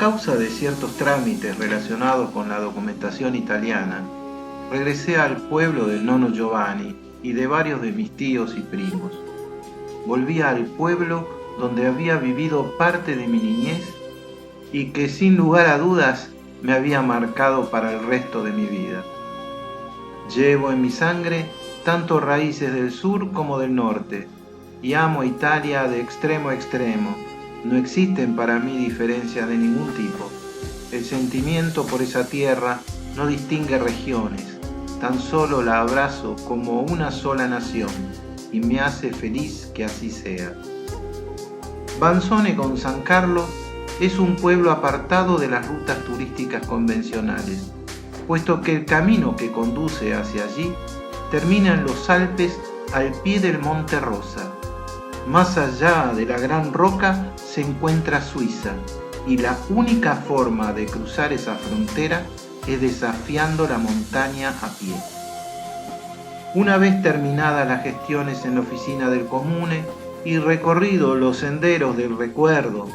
causa de ciertos trámites relacionados con la documentación italiana, regresé al pueblo del nono Giovanni y de varios de mis tíos y primos. Volví al pueblo donde había vivido parte de mi niñez y que sin lugar a dudas me había marcado para el resto de mi vida. Llevo en mi sangre tanto raíces del sur como del norte, y amo Italia de extremo a extremo. No existen para mí diferencias de ningún tipo. El sentimiento por esa tierra no distingue regiones, tan solo la abrazo como una sola nación, y me hace feliz que así sea. Banzone con San Carlo es un pueblo apartado de las rutas turísticas convencionales, puesto que el camino que conduce hacia allí termina en los Alpes al pie del Monte Rosa. Más allá de la Gran Roca se encuentra Suiza, y la única forma de cruzar esa frontera es desafiando la montaña a pie. Una vez terminadas las gestiones en la oficina del Comune y recorrido los senderos del recuerdo,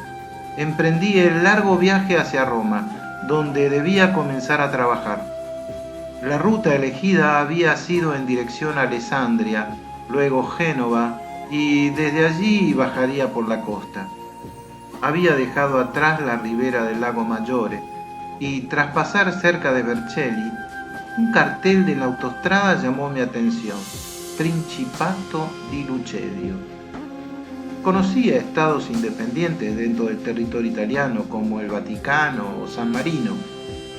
emprendí el largo viaje hacia Roma, donde debía comenzar a trabajar. La ruta elegida había sido en dirección a Alessandria, luego Génova, y desde allí bajaría por la costa. Había dejado atrás la ribera del lago Maggiore, y tras pasar cerca de Vercelli, un cartel de la autostrada llamó mi atención: Principato di Lucedio. Conocía estados independientes dentro del territorio italiano como el Vaticano o San Marino,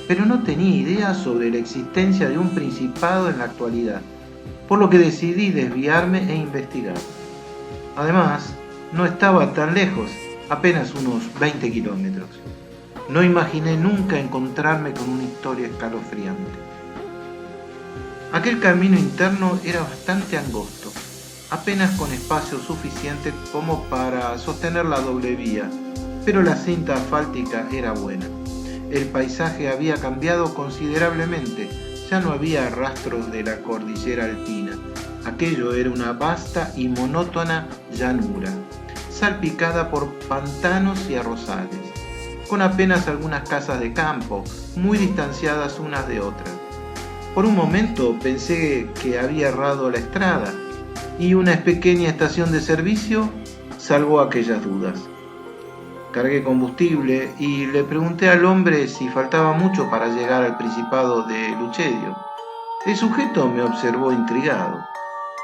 pero no tenía idea sobre la existencia de un principado en la actualidad, por lo que decidí desviarme e investigar. Además, no estaba tan lejos, apenas unos 20 kilómetros. No imaginé nunca encontrarme con una historia escalofriante. Aquel camino interno era bastante angosto, apenas con espacio suficiente como para sostener la doble vía, pero la cinta asfáltica era buena. El paisaje había cambiado considerablemente, ya no había rastros de la cordillera alpina. Aquello era una vasta y monótona llanura, salpicada por pantanos y arrozales, con apenas algunas casas de campo, muy distanciadas unas de otras. Por un momento pensé que había errado la estrada, y una pequeña estación de servicio salvó aquellas dudas. Cargué combustible y le pregunté al hombre si faltaba mucho para llegar al Principado de Lucedio. El sujeto me observó intrigado.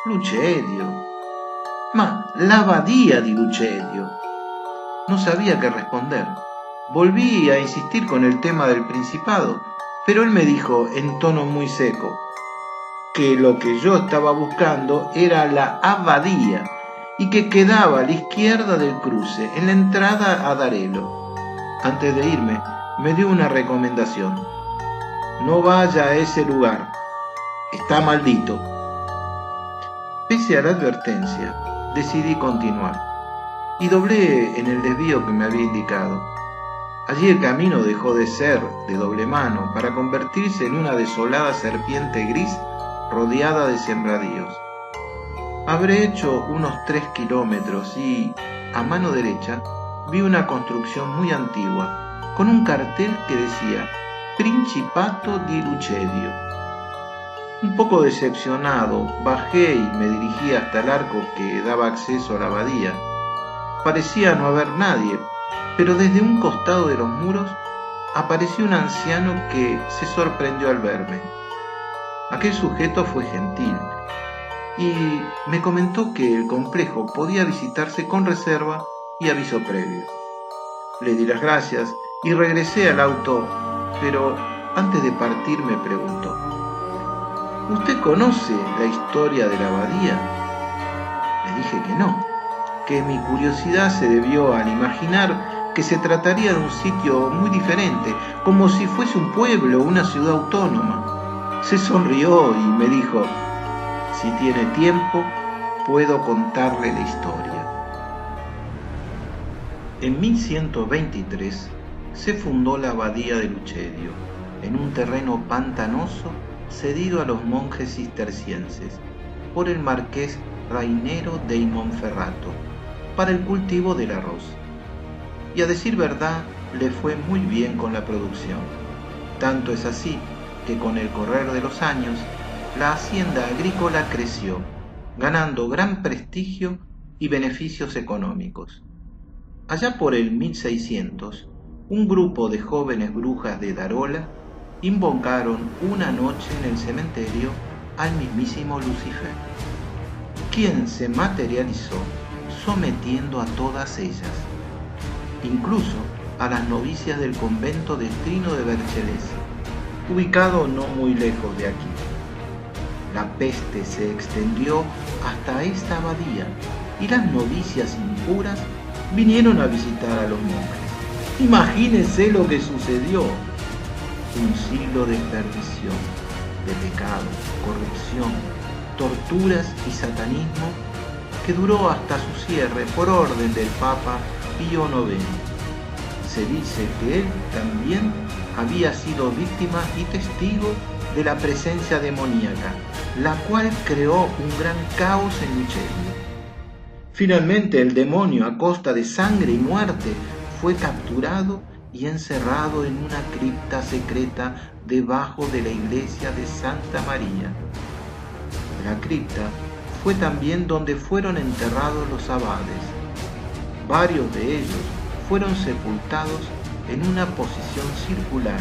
«Lucedio? Ma la abadía di Lucedio». No sabía qué responder. Volví a insistir con el tema del Principado, pero él me dijo en tono muy seco que lo que yo estaba buscando era la abadía y que quedaba a la izquierda del cruce, en la entrada a Darelo. Antes de irme, me dio una recomendación: no vaya a ese lugar, está maldito. Pese a la advertencia, decidí continuar y doblé en el desvío que me había indicado. Allí el camino dejó de ser de doble mano para convertirse en una desolada serpiente gris rodeada de sembradíos. Habré hecho unos 3 kilómetros y, a mano derecha, vi una construcción muy antigua, con un cartel que decía Principato di Lucedio. Un poco decepcionado, bajé y me dirigí hasta el arco que daba acceso a la abadía. Parecía no haber nadie, pero desde un costado de los muros apareció un anciano que se sorprendió al verme. Aquel sujeto fue gentil y me comentó que el complejo podía visitarse con reserva y aviso previo. Le di las gracias y regresé al auto, pero antes de partir me preguntó: ¿usted conoce la historia de la abadía? Le dije que no, que mi curiosidad se debió al imaginar que se trataría de un sitio muy diferente, como si fuese un pueblo o una ciudad autónoma. Se sonrió y me dijo: si tiene tiempo, puedo contarle la historia. En 1123 se fundó la abadía de Lucedio, en un terreno pantanoso cedido a los monjes cistercienses por el marqués Rainero dei Monferrato para el cultivo del arroz. Y a decir verdad, le fue muy bien con la producción. Tanto es así que con el correr de los años, la hacienda agrícola creció, ganando gran prestigio y beneficios económicos. Allá por el 1600, un grupo de jóvenes brujas de Darola invocaron una noche en el cementerio al mismísimo Lucifer, quien se materializó sometiendo a todas ellas, incluso a las novicias del convento de Trino de Vercellese, ubicado no muy lejos de aquí. La peste se extendió hasta esta abadía y las novicias impuras vinieron a visitar a los monjes. Imagínense lo que sucedió. Un siglo de perdición, de pecado, corrupción, torturas y satanismo que duró hasta su cierre por orden del Papa Pío IX. Se dice que él también había sido víctima y testigo de la presencia demoníaca, la cual creó un gran caos en Lucherio. Finalmente el demonio, a costa de sangre y muerte, fue capturado y encerrado en una cripta secreta debajo de la iglesia de Santa María. La cripta fue también donde fueron enterrados los abades. Varios de ellos fueron sepultados en una posición circular.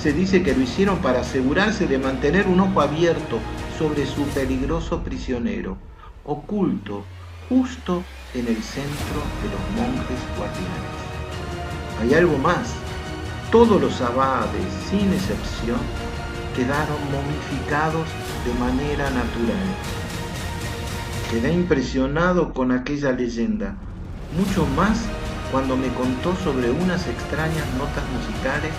Se dice que lo hicieron para asegurarse de mantener un ojo abierto sobre su peligroso prisionero, oculto justo en el centro de los monjes guardianes. Hay algo más. Todos los abades, sin excepción, quedaron momificados de manera natural. Quedé impresionado con aquella leyenda, mucho más cuando me contó sobre unas extrañas notas musicales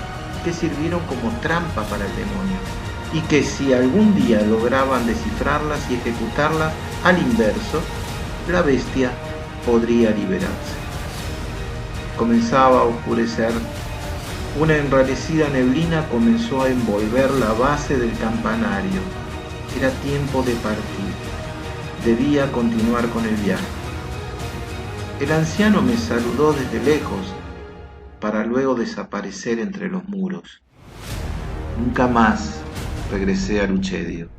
que sirvieron como trampa para el demonio, y que si algún día lograban descifrarlas y ejecutarlas al inverso, la bestia podría liberarse. Comenzaba a oscurecer. Una enrarecida neblina comenzó a envolver la base del campanario. Era tiempo de partir. Debía continuar con el viaje. El anciano me saludó desde lejos para luego desaparecer entre los muros. Nunca más regresé a Luchedio.